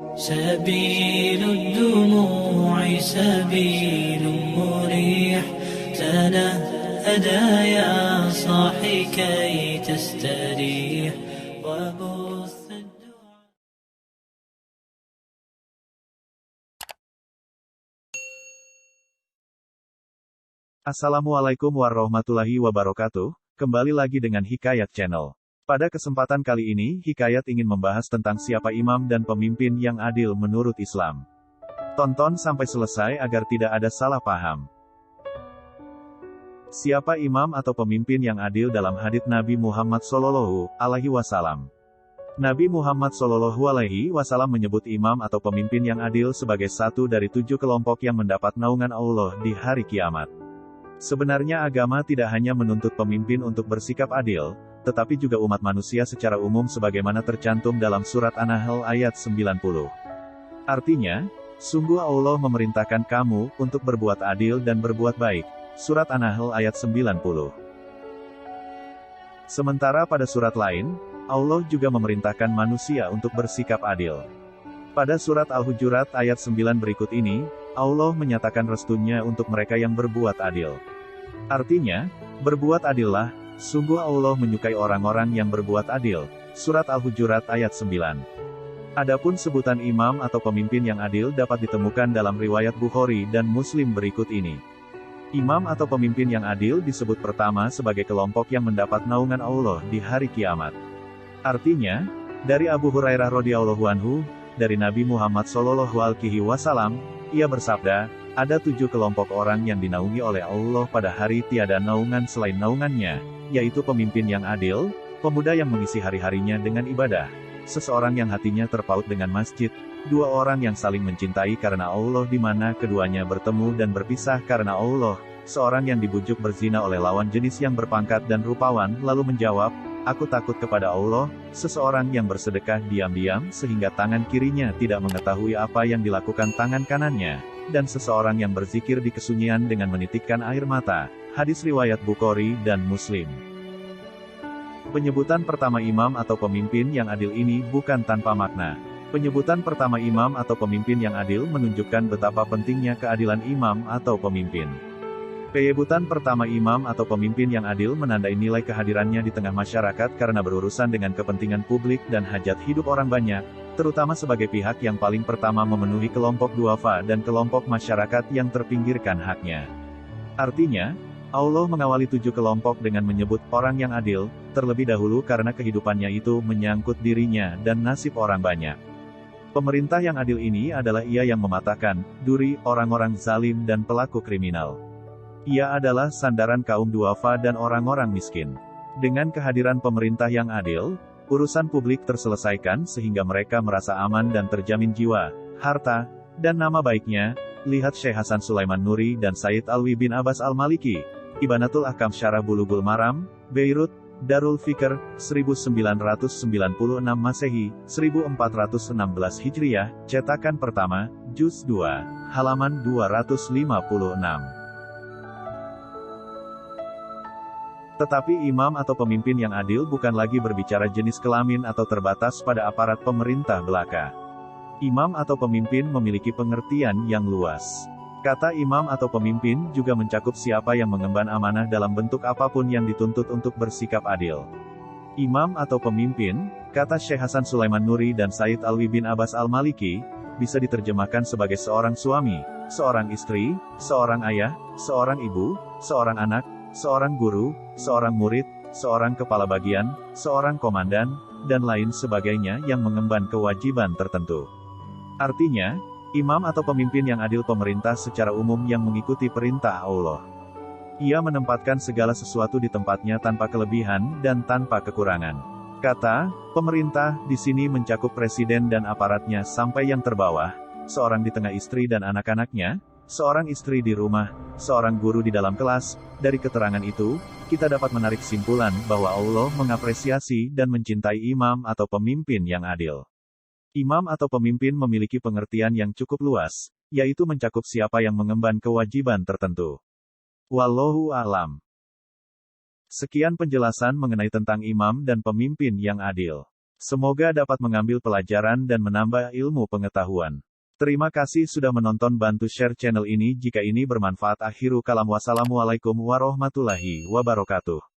سبيل الدموع سبيل مريح تنهدى يا صاحي كي تستريح وبث الدعاء. Assalamualaikum warahmatullahi wabarakatuh, kembali lagi dengan Hikayat Channel. Pada kesempatan kali ini, Hikayat ingin membahas tentang siapa imam dan pemimpin yang adil menurut Islam. Tonton sampai selesai agar tidak ada salah paham. Siapa imam atau pemimpin yang adil dalam hadits Nabi Muhammad SAW? Nabi Muhammad SAW menyebut imam atau pemimpin yang adil sebagai satu dari 7 kelompok yang mendapat naungan Allah di hari kiamat. Sebenarnya agama tidak hanya menuntut pemimpin untuk bersikap adil, tetapi juga umat manusia secara umum sebagaimana tercantum dalam surat An-Nahl ayat 90. Artinya, sungguh Allah memerintahkan kamu untuk berbuat adil dan berbuat baik. Surat An-Nahl ayat 90. Sementara pada surat lain, Allah juga memerintahkan manusia untuk bersikap adil. Pada surat Al-Hujurat ayat 9 berikut ini, Allah menyatakan restunya untuk mereka yang berbuat adil. Artinya, berbuat adillah, sungguh Allah menyukai orang-orang yang berbuat adil. Surat Al-Hujurat ayat 9. Adapun sebutan imam atau pemimpin yang adil dapat ditemukan dalam riwayat Bukhari dan Muslim berikut ini. Imam atau pemimpin yang adil disebut pertama sebagai kelompok yang mendapat naungan Allah di hari kiamat. Artinya, dari Abu Hurairah radhiyallahu anhu, dari Nabi Muhammad SAW, ia bersabda, ada 7 kelompok orang yang dinaungi oleh Allah pada hari tiada naungan selain naungannya, yaitu pemimpin yang adil, pemuda yang mengisi hari-harinya dengan ibadah, seseorang yang hatinya terpaut dengan masjid, 2 orang yang saling mencintai karena Allah di mana keduanya bertemu dan berpisah karena Allah, seorang yang dibujuk berzina oleh lawan jenis yang berpangkat dan rupawan lalu menjawab, aku takut kepada Allah, seseorang yang bersedekah diam-diam sehingga tangan kirinya tidak mengetahui apa yang dilakukan tangan kanannya, dan seseorang yang berzikir di kesunyian dengan menitikkan air mata. Hadis riwayat Bukhari dan Muslim. Penyebutan pertama imam atau pemimpin yang adil ini bukan tanpa makna. Penyebutan pertama imam atau pemimpin yang adil menunjukkan betapa pentingnya keadilan imam atau pemimpin. Penyebutan pertama imam atau pemimpin yang adil menandai nilai kehadirannya di tengah masyarakat karena berurusan dengan kepentingan publik dan hajat hidup orang banyak, terutama sebagai pihak yang paling pertama memenuhi kelompok duafa dan kelompok masyarakat yang terpinggirkan haknya. Artinya, Allah mengawali 7 kelompok dengan menyebut orang yang adil, terlebih dahulu karena kehidupannya itu menyangkut dirinya dan nasib orang banyak. Pemerintah yang adil ini adalah ia yang mematahkan duri orang-orang zalim dan pelaku kriminal. Ia adalah sandaran kaum duafa dan orang-orang miskin. Dengan kehadiran pemerintah yang adil, urusan publik terselesaikan sehingga mereka merasa aman dan terjamin jiwa, harta, dan nama baiknya. Lihat Syekh Hasan Sulaiman Nuri dan Said Alwi bin Abbas Al-Maliki, Ibanatul Ahkam Syarah Bulughul Maram, Beirut, Darul Fikr, 1996 Masehi, 1416 Hijriah, cetakan pertama, Juz 2, halaman 256. Tetapi imam atau pemimpin yang adil bukan lagi berbicara jenis kelamin atau terbatas pada aparat pemerintah belaka. Imam atau pemimpin memiliki pengertian yang luas. Kata imam atau pemimpin juga mencakup siapa yang mengemban amanah dalam bentuk apapun yang dituntut untuk bersikap adil. Imam atau pemimpin, kata Syekh Hasan Sulaiman Nuri dan Said Alwi bin Abbas Al-Maliki, bisa diterjemahkan sebagai seorang suami, seorang istri, seorang ayah, seorang ibu, seorang anak, seorang guru, seorang murid, seorang kepala bagian, seorang komandan, dan lain sebagainya yang mengemban kewajiban tertentu. Artinya, imam atau pemimpin yang adil pemerintah secara umum yang mengikuti perintah Allah. Ia menempatkan segala sesuatu di tempatnya tanpa kelebihan dan tanpa kekurangan. Kata pemerintah di sini mencakup presiden dan aparatnya sampai yang terbawah, seorang di tengah istri dan anak-anaknya, seorang istri di rumah, seorang guru di dalam kelas. Dari keterangan itu, kita dapat menarik kesimpulan bahwa Allah mengapresiasi dan mencintai imam atau pemimpin yang adil. Imam atau pemimpin memiliki pengertian yang cukup luas, yaitu mencakup siapa yang mengemban kewajiban tertentu. Wallahu a'lam. Sekian penjelasan mengenai tentang imam dan pemimpin yang adil. Semoga dapat mengambil pelajaran dan menambah ilmu pengetahuan. Terima kasih sudah menonton, bantu share channel ini jika ini bermanfaat. Akhiru kalam, wassalamualaikum warahmatullahi wabarakatuh.